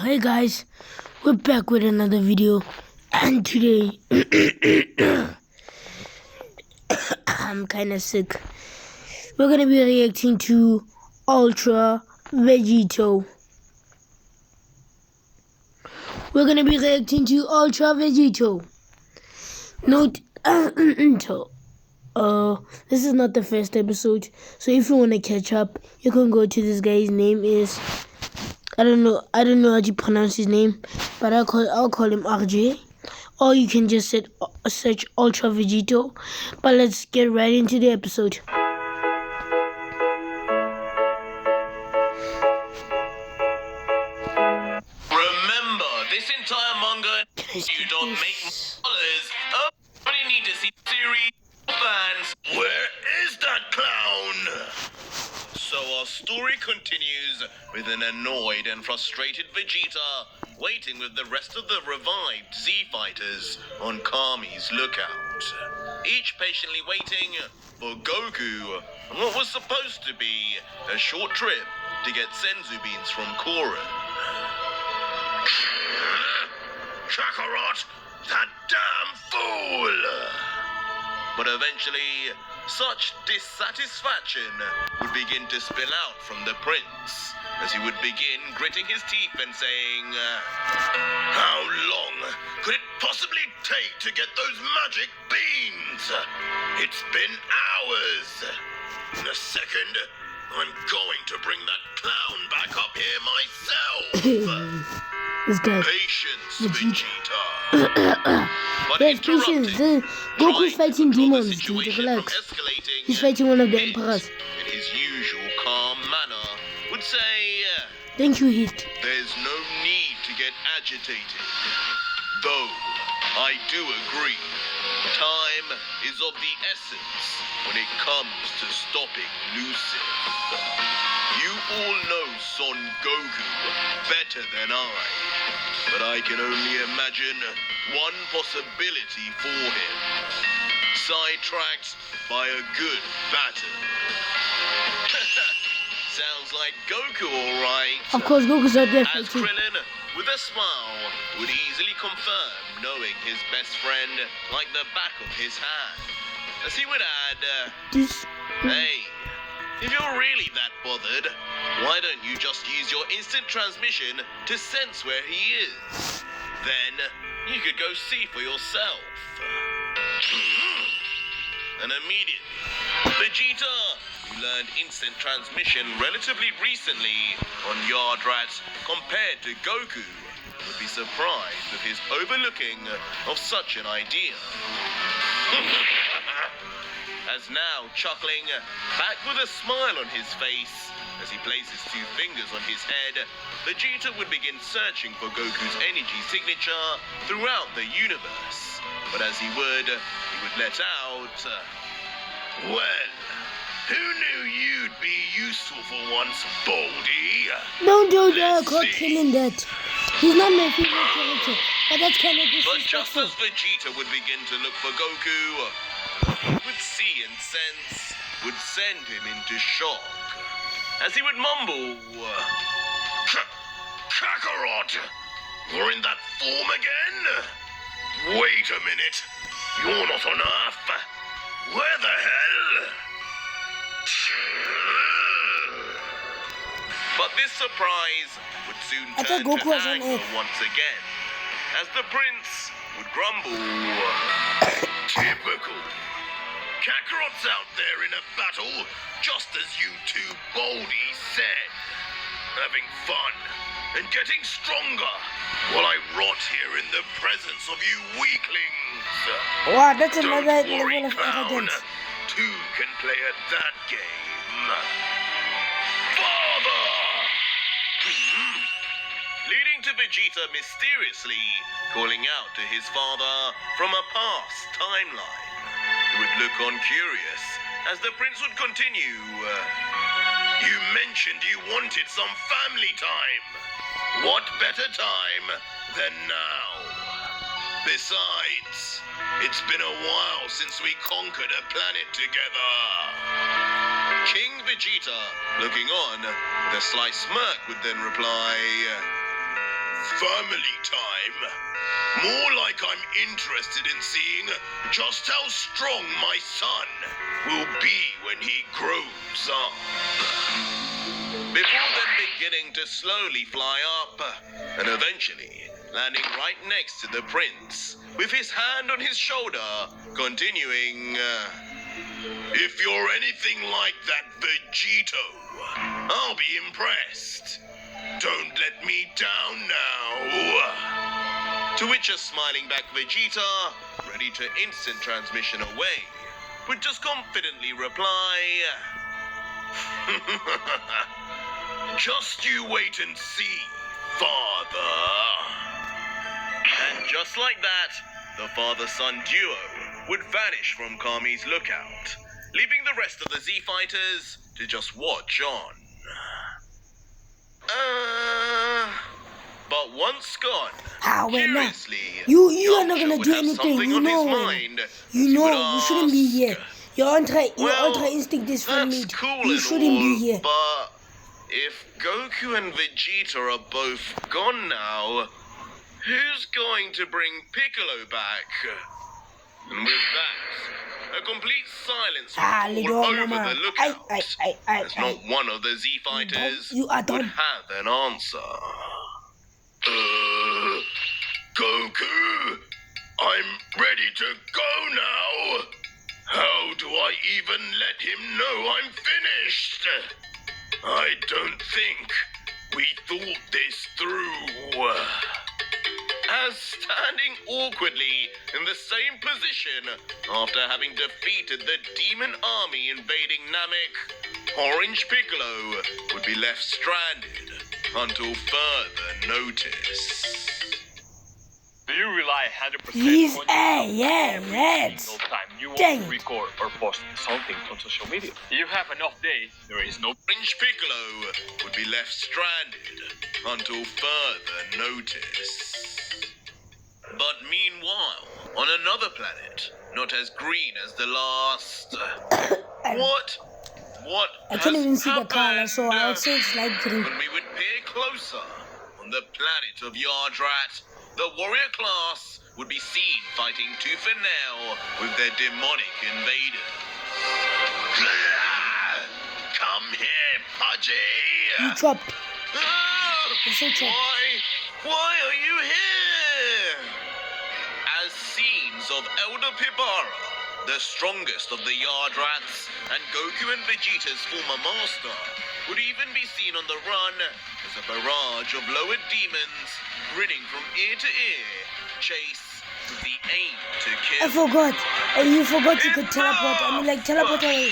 Hey guys, we're back with another video, and today I'm kind of sick. We're gonna be reacting to Ultra Vegito. Note, this is not the first episode, so if you want to catch up, you can go to this guy's name is. I don't know how to pronounce his name, but I'll call him RJ. Or you can just search Ultra Vegito. But let's get right into the episode. Remember, this entire manga, you don't make dollars. Only need to see series fans. Where is that clown? So our story continues with an annoyed and frustrated Vegeta waiting with the rest of the revived Z-fighters on Kami's lookout. Each patiently waiting for Goku on what was supposed to be a short trip to get Senzu beans from Korin. Kakarot, that damn fool! But eventually, such dissatisfaction would begin to spill out from the prince, as he would begin gritting his teeth and saying, how long could it possibly take to get those magic beans? It's been hours. In a second, I'm going to bring that clown back up here myself. This guy. Patience, Vegeta. But yes, patience. Goku's fighting demons, dude. Relax. He's fighting one of the emperors. In his usual calm manner, would say, Thank you, Hit. there's no need to get agitated. Though, I do agree. Time is of the essence when it comes to stopping Lucid. You all know Son Goku better than I, but I can only imagine one possibility for him. Sidetracked by a good batter. Sounds like Goku, alright. Of course, Goku's out there As fighting. Krillin, with a smile, would easily confirm knowing his best friend like the back of his hand. As he would add, hey, if you're really that bothered, why don't you just use your instant transmission to sense where he is? Then, you could go see for yourself. And immediately, Vegeta, who learned instant transmission relatively recently on Yard Rat compared to Goku, would be surprised with his overlooking of such an idea. As now chuckling, back with a smile on his face, as he places two fingers on his head, Vegeta would begin searching for Goku's energy signature throughout the universe. But as he would let out, well, who knew you'd be useful for once, Baldy? Don't do that, call killing that. He's not my favorite character, but that's kind of But just disrespectful. as Vegeta would begin to look for Goku, would see and sense would send him into shock, as he would mumble, Kakarot, you're in that form again? Wait a minute, you're not on Earth. Where the hell? But this surprise would soon I turn thought Goku to was on anger Earth. once again, as the prince would grumble, typical. Kakarot's out there in a battle, just as you two Baldies said, having fun and getting stronger, while I rot here in the presence of you weaklings. Wow, that's Don't another worry, level of clown. arrogance. Two can play at that game. Father! Leading to Vegeta mysteriously calling out to his father from a past timeline. He would look on curious as the prince would continue. You mentioned you wanted some family time. What better time than now? Besides, it's been a while since we conquered a planet together. King Vegeta, looking on with a slight smirk, would then reply, family time. More like I'm interested in seeing just how strong my son will be when he grows up. Before then beginning to slowly fly up, and eventually landing right next to the prince, with his hand on his shoulder, continuing, if you're anything like that vegito, I'll be impressed. Don't let me down now. To which a smiling back Vegeta, ready to instant transmission away, would just confidently reply, just you wait and see, father. And just like that, the father-son duo would vanish from Kami's lookout, leaving the rest of the Z-Fighters to just watch on. But once gone, curiously, you are not Yamcha gonna would do have anything. something You on his know, mind. you He know, would you shouldn't be here. ask, Your well, ultra instinct is for me. that's cool You and shouldn't all, be here. but if Goku and Vegeta are both gone now, who's going to bring Piccolo back? And with that, a complete silence would fall over the lookout, as not one of the Z-Fighters would have an answer. Goku, I'm ready to go now. How do I even let him know I'm finished? I don't think we thought this through. As standing awkwardly in the same position after having defeated the demon army invading Namek, Orange Piccolo would be left stranded until further notice. Do you rely 100% He's on yes. single time you Dang want to it. record or post something on social media? You have an off day, there is no Orange Piccolo would be left stranded until further notice. But meanwhile, on another planet, not as green as the last... What I can't even see the color, happened? so I'll say it's light green. When we would peer closer, on the planet of Yardrat, the warrior class would be seen fighting tooth and nail with their demonic invaders. Come here, Pudgy! You dropped. Ah! You're so trapped. Why are you here? As scenes of Elder Pibara, the strongest of the Yardrats, and Goku and Vegeta's former master, would even be seen on the run as a barrage of lower demons, grinning from ear to ear, chase with the aim to kill. I forgot. You forgot you could teleport. Teleport away.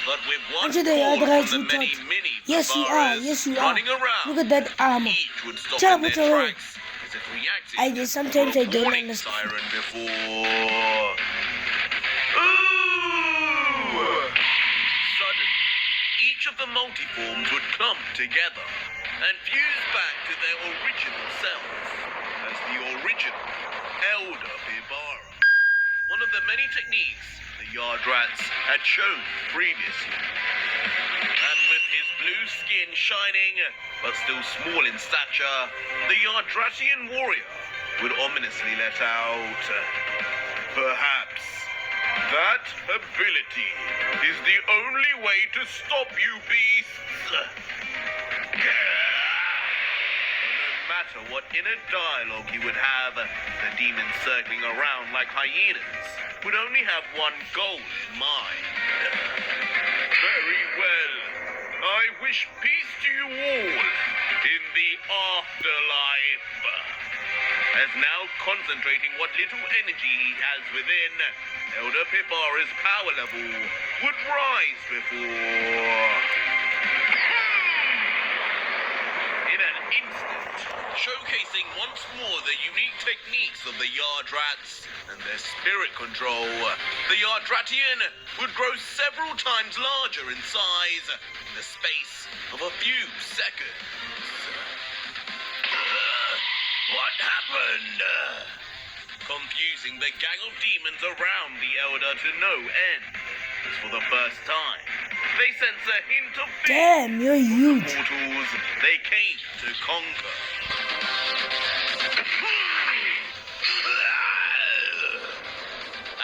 But with one Aren't you the call Yardrats from you the many, thought? many Yes, you are. Pibaras Yes, you are. running around, Look at that armor. each would stop Teleport in their away. tracks as if reacting Sometimes to a I don't warning understand. siren before. Ooh! Suddenly, each of the multiforms would clump together and fuse back to their original selves as the original Elder Pibara. One of the many techniques the Yardrats had shown previously. And with his blue skin shining, but still small in stature, the Yardratian warrior would ominously let out, perhaps that ability is the only way to stop you beasts. No matter what inner dialogue he would have, the demons circling around like hyenas would only have one goal in mind. Very well. I wish peace to you all in the afterlife. As now concentrating what little energy he has within, Elder Pibara's power level would rise before... In an instant, showcasing once more the unique techniques of the Yardrats and their spirit control, the Yardratian would grow several times larger in size in the space of a few seconds. What happened? Confusing the gang of demons around the Elder to no end. As for the first time, they sense a hint of fear Damn, you're from the huge. mortals they came to conquer.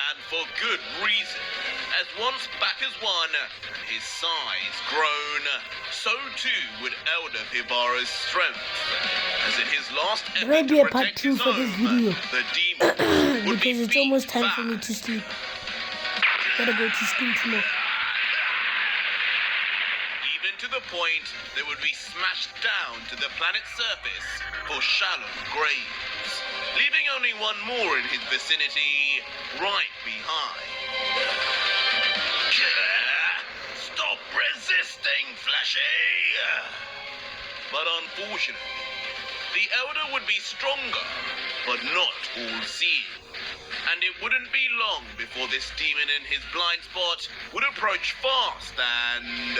And for good reason. As once back as one, and his size grown, so too would Elder Pibara's strength. As in his last There may effort be to a part protect 2 his for this home, video. the demon would be Because it's beat almost time back. for me to sleep. Gotta go to sleep tomorrow. Even to the point they would be smashed down to the planet's surface for shallow graves, leaving only one more in his vicinity right behind. Stop resisting, Fleshy! But unfortunately, the Elder would be stronger, but not all-seeing. And it wouldn't be long before this demon in his blind spot would approach fast and...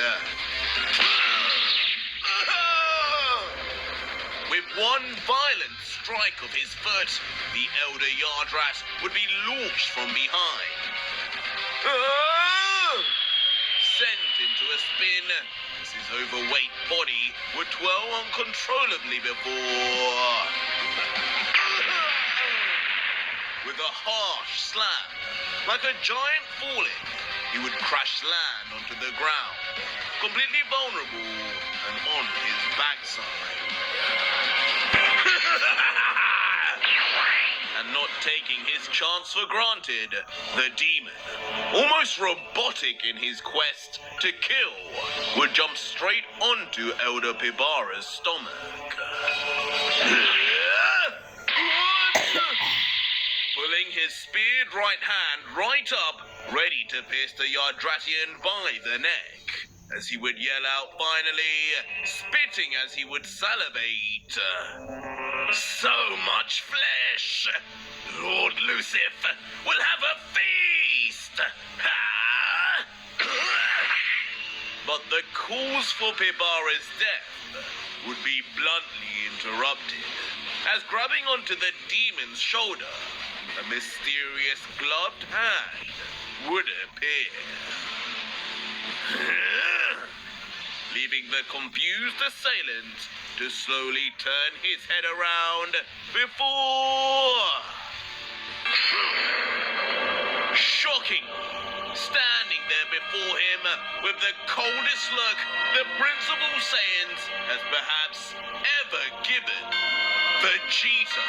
With one violent strike of his foot, the Elder Yardrat would be launched from behind. Sent into a spin, as his overweight body would twirl uncontrollably before... With a harsh slam, like a giant falling, he would crash land onto the ground, completely vulnerable and on his backside. And not taking his chance for granted, the demon, almost robotic in his quest to kill, would jump straight onto Elder Pibara's stomach. Pulling his speared right hand right up, ready to pierce the Yardratian by the neck, as he would yell out finally, spitting as he would salivate. So much flesh! Lord Lucifer will have a feast! But the cause for Pibara's death would be bluntly interrupted, as grabbing onto the demon's shoulder, a mysterious gloved hand would appear. Leaving the confused assailant to slowly turn his head around before... Shocking! Standing there before him with the coldest look the Principal Saiyans has perhaps ever given. Vegito,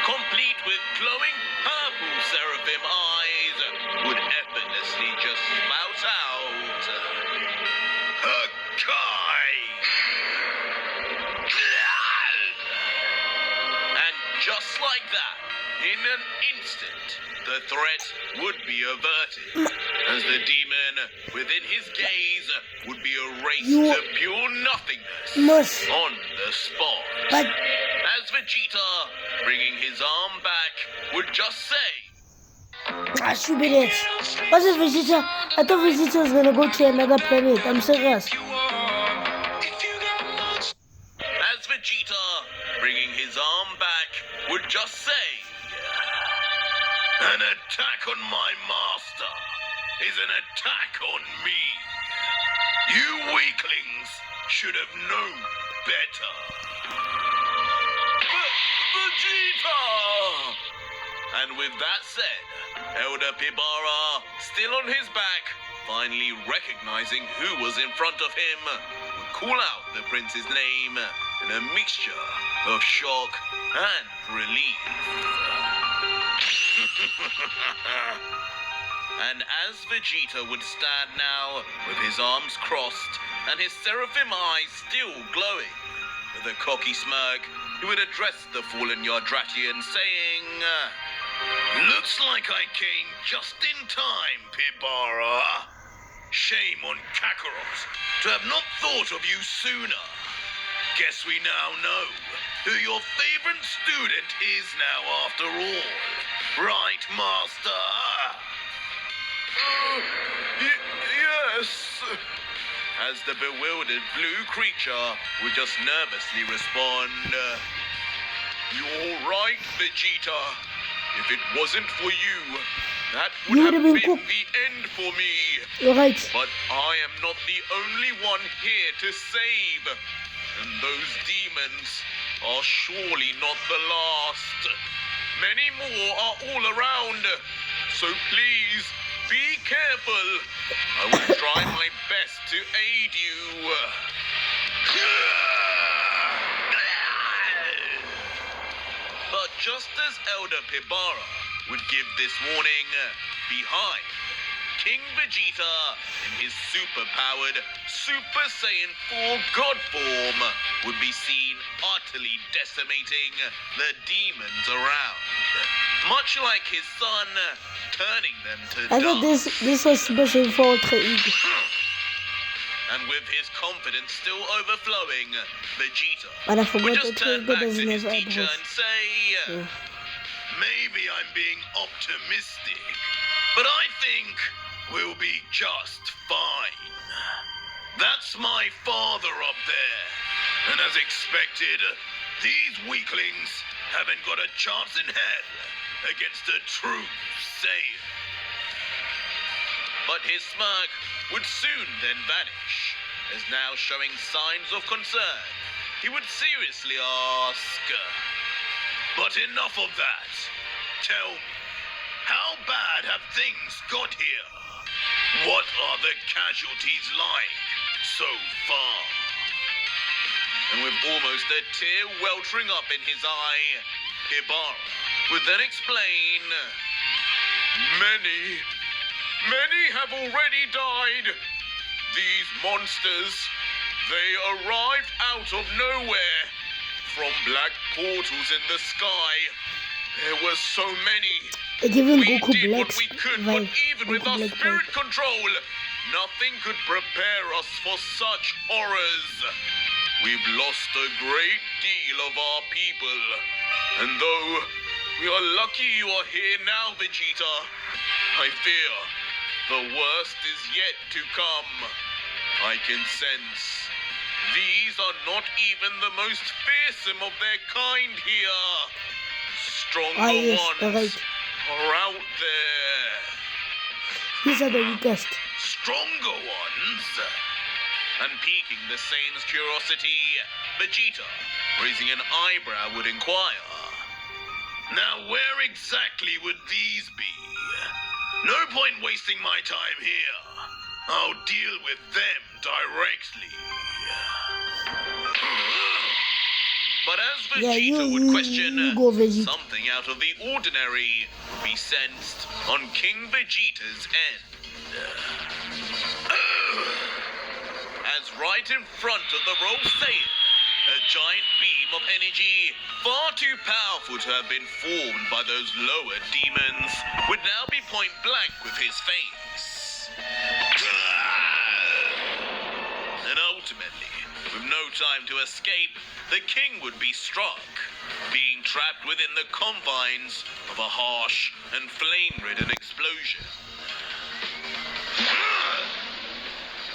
complete with glowing purple seraphim eyes, would effortlessly just spout out... Hakai! And just like that, in an instant, the threat would be averted, as the demon within his gaze would be erased to pure nothingness on the spot. But As Vegeta, bringing his arm back, would just say... I should be this. What's this, Vegeta? I thought Vegeta was gonna go to another planet. I'm serious. As Vegeta, bringing his arm back, would just say... An attack on my master is an attack on me. You weaklings should have known better. Vegeta! And with that said, Elder Pibara, still on his back, finally recognizing who was in front of him, would call out the prince's name in a mixture of shock and relief. And as Vegeta would stand now, with his arms crossed and his seraphim eyes still glowing, with a cocky smirk, he would address the fallen Yardratian, saying, Looks like I came just in time, Pibara. Shame on Kakarot to have not thought of you sooner. Guess we now know who your favorite student is now after all. Right, Master? Yes. As the bewildered blue creature would just nervously respond, You're right, Vegeta. If it wasn't for you, that would You have would been have been cooked. the end for me. You're right. But I am not the only one here to save. And those demons are surely not the last. Many more are all around, so please be careful. I will try my best to aid you. But just as Elder Pibara would give this warning, behind, King Vegeta, in his super-powered Super Saiyan 4 God form, would be seen utterly decimating the demons around. Much like his son, turning them to I thought dust. this was Super Saiyan 4 Ultra Ego. And with his confidence still overflowing, Vegeta But I would forgot just that turn Ego back to doesn't his have teacher eyebrows. and say, Yeah. maybe I'm being optimistic, but I think we'll be just fine. That's my father up there. And as expected, these weaklings haven't got a chance in hell against a true Saiyan. But his smirk would soon then vanish, as now showing signs of concern, he would seriously ask, but enough of that. Tell me, how bad have things got here? What are the casualties like so far? And with almost a tear weltering up in his eye, Pibara would then explain, Many have already died. These monsters, they arrived out of nowhere. From black portals in the sky. There were so many. Like even We Goku did Black what we could, but even with our Black spirit control, nothing could prepare us for such horrors. We've lost a great deal of our people. And though we are lucky you are here now, Vegeta, I fear the worst is yet to come. I can sense these are not even the most fearsome of their kind here. Stronger yes, ones right. are out there. These are the weakest. Stronger ones? And piquing the Saiyan's curiosity, Vegeta, raising an eyebrow, would inquire, now where exactly would these be? No point wasting my time here. I'll deal with them directly. But as Vegeta would question, you go, Vegeta. something out of the ordinary would be sensed on King Vegeta's end. As right in front of the Royal Saiyan, a giant beam of energy, far too powerful to have been formed by those lower demons, would now be point blank with his face. And ultimately, with no time to escape, the king would be struck, being trapped within the confines of a harsh and flame-ridden explosion.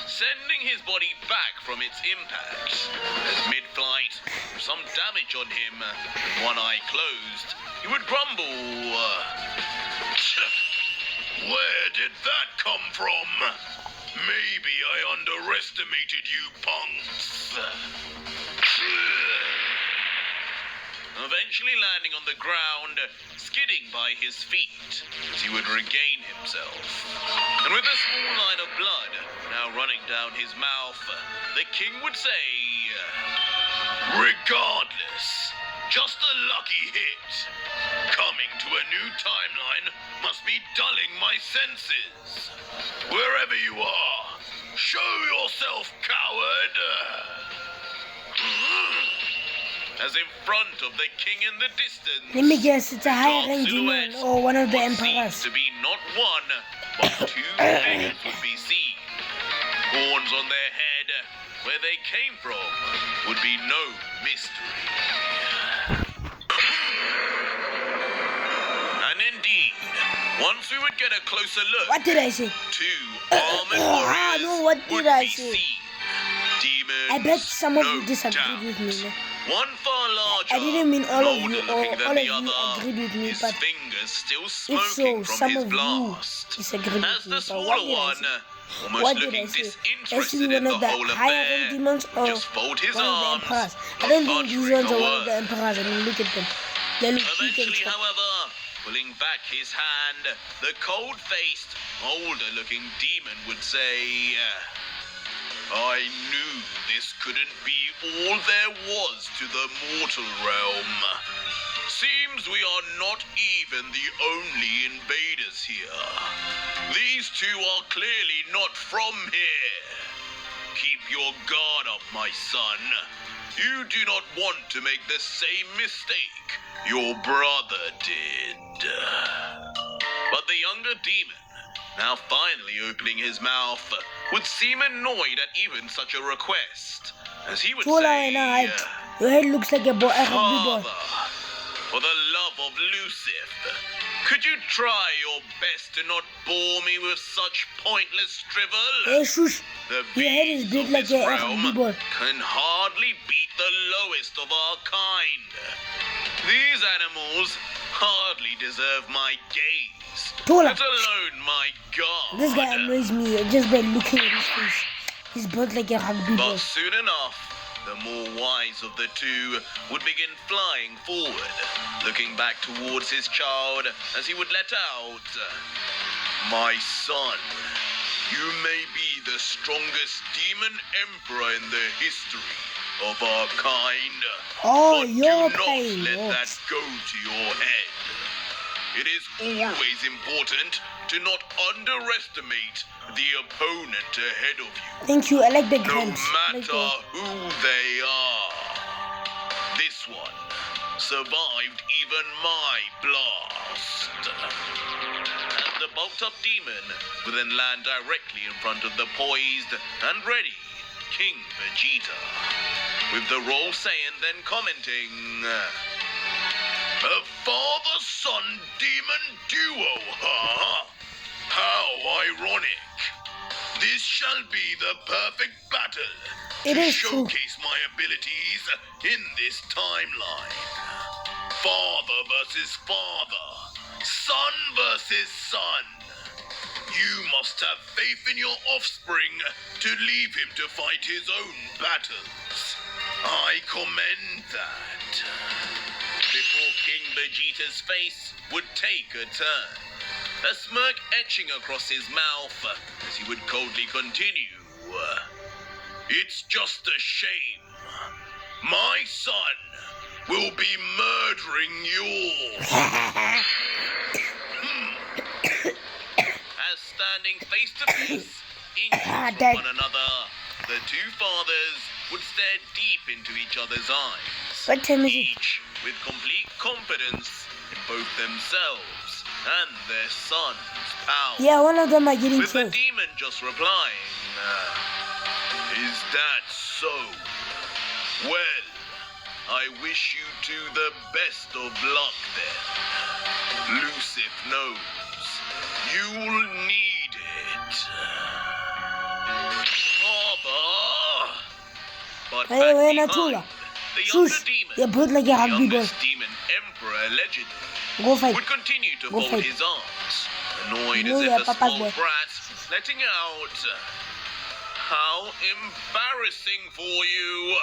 Sending his body back from its impact, as mid-flight, with some damage on him, and one eye closed, he would grumble, where did that come from? Maybe I underestimated you punks. Eventually landing on the ground, skidding by his feet, as he would regain himself. And with a small line of blood now running down his mouth, the king would say, regardless, just a lucky hit. Coming to a new timeline must be dulling my senses. Wherever you are, show yourself, coward! As in front of the king in the distance, Let me guess, it's a higher dark rank demon silhouette or one of the what emperors. seems to be not one, but two figures would be seen. Horns on their head, where they came from, would be no mystery. And indeed, once we would get a closer look, What did I say? two armored warriors no, what did would I be say? seen. Demons, I bet some of no you disagreed doubt. with me. No? One far larger, I didn't mean all of you bolder or looking than all of the you other, agreed with me, his but fingers still if smoking so, from some his of blast. you disagreed As with me. the But what smaller did I one say? almost What did I looking say? disinterested Actually, in one the of the whole higher affair. rank demons or Just fold his one of the arms, emperors. I not don't think these uttering ones a are one of word. the emperors. I mean, look at them. They look weak and Eventually, chubby. however, pulling back his hand, the cold-faced, older-looking demon would say, I knew this couldn't be all there was to the mortal realm. Seems we are not even the only invaders here. These two are clearly not from here. Keep your guard up, my son. You do not want to make the same mistake your brother did. But the younger demon, now finally opening his mouth, would seem annoyed at even such a request, as he would say, Your head looks like a boy. Father, for the love of Lucifer, could you try your best to not bore me with such pointless drivel? Hey, shush. The Your head is beasts big of like this a realm rugby ball. can hardly beat the lowest of our kind. These animals hardly deserve my gaze, Tola. let alone my guard. This guy annoys me just by looking at his face. He's built like a rugby ball. But soon enough, the more wise of the two would begin flying forward, looking back towards his child as he would let out, My son, you may be the strongest demon emperor in the history of our kind. Oh, but your do not pain. let Oh. that go to your head. It is always important to not underestimate the opponent ahead of you. Thank you. I like the No grunts. matter who they are. This one survived even my blast. And the bulked up demon would then land directly in front of the poised and ready King Vegeta, with the Royal Saiyan then commenting, a father-son demon duo, huh? How ironic. This shall be the perfect battle It to is true. showcase my abilities in this timeline. Father versus father, son versus son. You must have faith in your offspring to leave him to fight his own battles. I commend that. Before King Vegeta's face would take a turn, a smirk etching across his mouth as he would coldly continue. It's just a shame. My son will be murdering yours. As standing face to face, equals with one another, the two fathers would stare deep into each other's eyes. What time is it? Each with complete confidence in both themselves and their son's power. Yeah, one of them are getting With the killed. demon just replying, is that so? Well, I wish you two the best of luck then. Lucifer knows you'll need it. Father! But Hey, back wait, behind, Natula. the younger Shush. demon, You're built like a the rugby ball. youngest demon emperor allegedly, Go fight. would continue to Go fold fight. his arms, annoyed No, as yeah, if a Papa's small boy. brat letting out, how embarrassing for you,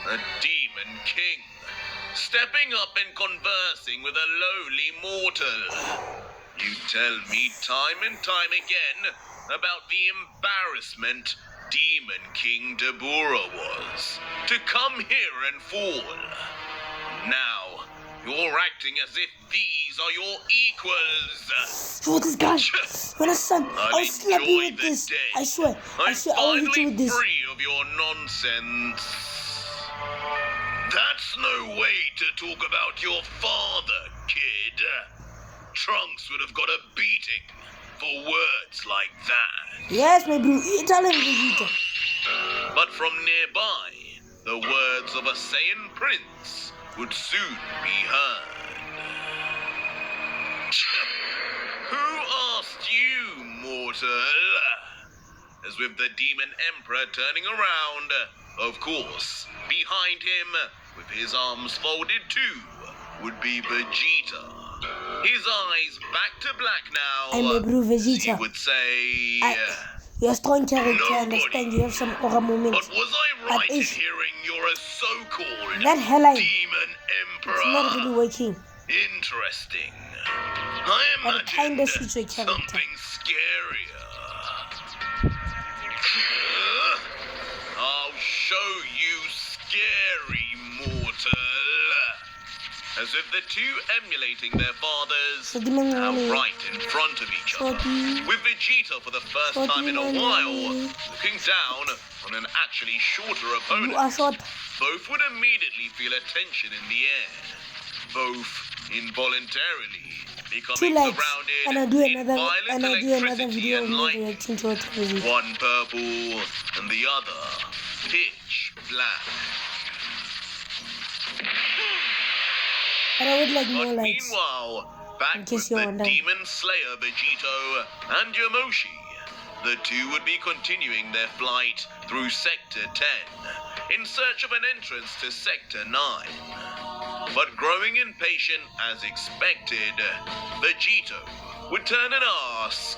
a demon king, stepping up and conversing with a lowly mortal. You tell me time and time again about the embarrassment Demon King Dabura was to come here and fall. Now, you're acting as if these are your equals. Oh, this guy. When a son, I'll slap you with the this. day I swear. I I'm swear, I will hit you finally with this. free of your nonsense. That's no way to talk about your father, kid. Trunks would have got a beating for words like that. Yes, my bro. Tell him, Vegeta. But from nearby, the words of a Saiyan prince would soon be heard. Who asked you, mortal? As with the demon emperor turning around, of course, behind him, with his arms folded too, would be Vegeta. His eyes back to black now. I'm a bro, as he Vegeta. would say, You're a strong character, I understand you have some aura moments. But was I right in hearing you're a so-called that hairline, demon emperor? it's not really working. Interesting. I imagined something scarier. I'll show you, scary mortal. As if the two emulating their fathers, now right in front of each other, with Vegito for the first time in a while, looking down on an actually shorter opponent. Both would immediately feel a tension in the air. Both involuntarily becoming surrounded in violent electricity and lightning. One purple and the other pitch black. But I would like more But lights. meanwhile, back with the Demon Slayer Vegito and Yamoshi, the two would be continuing their flight through Sector 10 in search of an entrance to Sector 9. But growing impatient as expected, Vegito would turn and ask,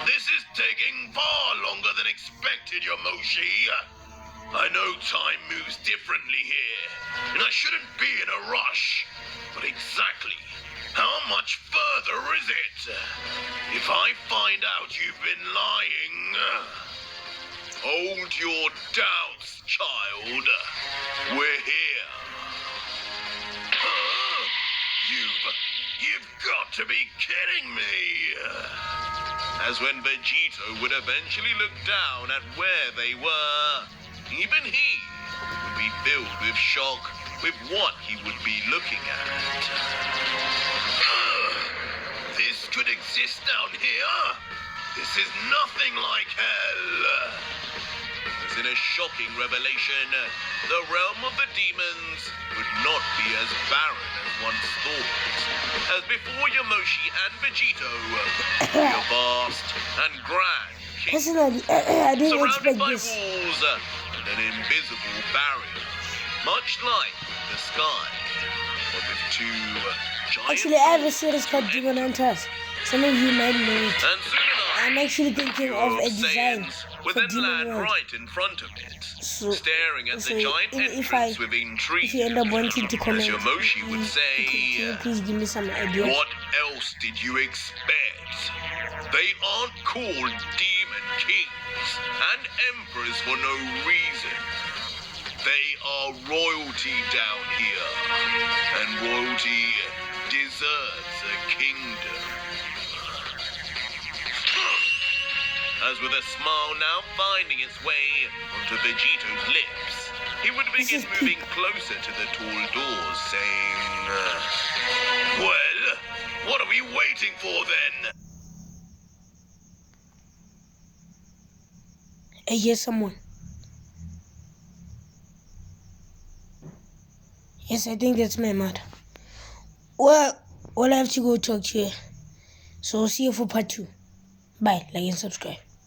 "This is taking far longer than expected, Yamoshi. I know time moves differently here, and I shouldn't be in a rush. But exactly how much further is it? If I find out you've been lying, hold your doubts, child. We're here." You've got to be kidding me. As when Vegito would eventually look down at where they were, even he would be filled with shock with what he would be looking at. This could exist down here? This is nothing like hell. As in a shocking revelation, the realm of the demons would not be as barren as once thought. As before Yamoshi and Vegito, a vast and grand kingdom, Personally, I didn't surrounded expect by this. walls and an invisible barrier, much like the sky, but with two giant Actually, I have a series called Demon Hunters. Some of you might know it. and soon enough, I'm actually thinking of a design would for then Demon land World. right in front of it, So, staring at the giant if entrance with intrigue. if you end up wanting to comment, As Yamoshi would say, can you please give me some ideas? "What else did you expect? They aren't called demon kings and emperors for no reason. They are royalty down here, and royalty deserves a kingdom." As with a smile now finding its way onto Vegito's lips, he would begin moving closer to the tall doors, saying, "Well, what are we waiting for then?" I hear someone. Yes, I think that's my mother. Well, I have to go talk to her. So see you for part 2. Bye, like and subscribe.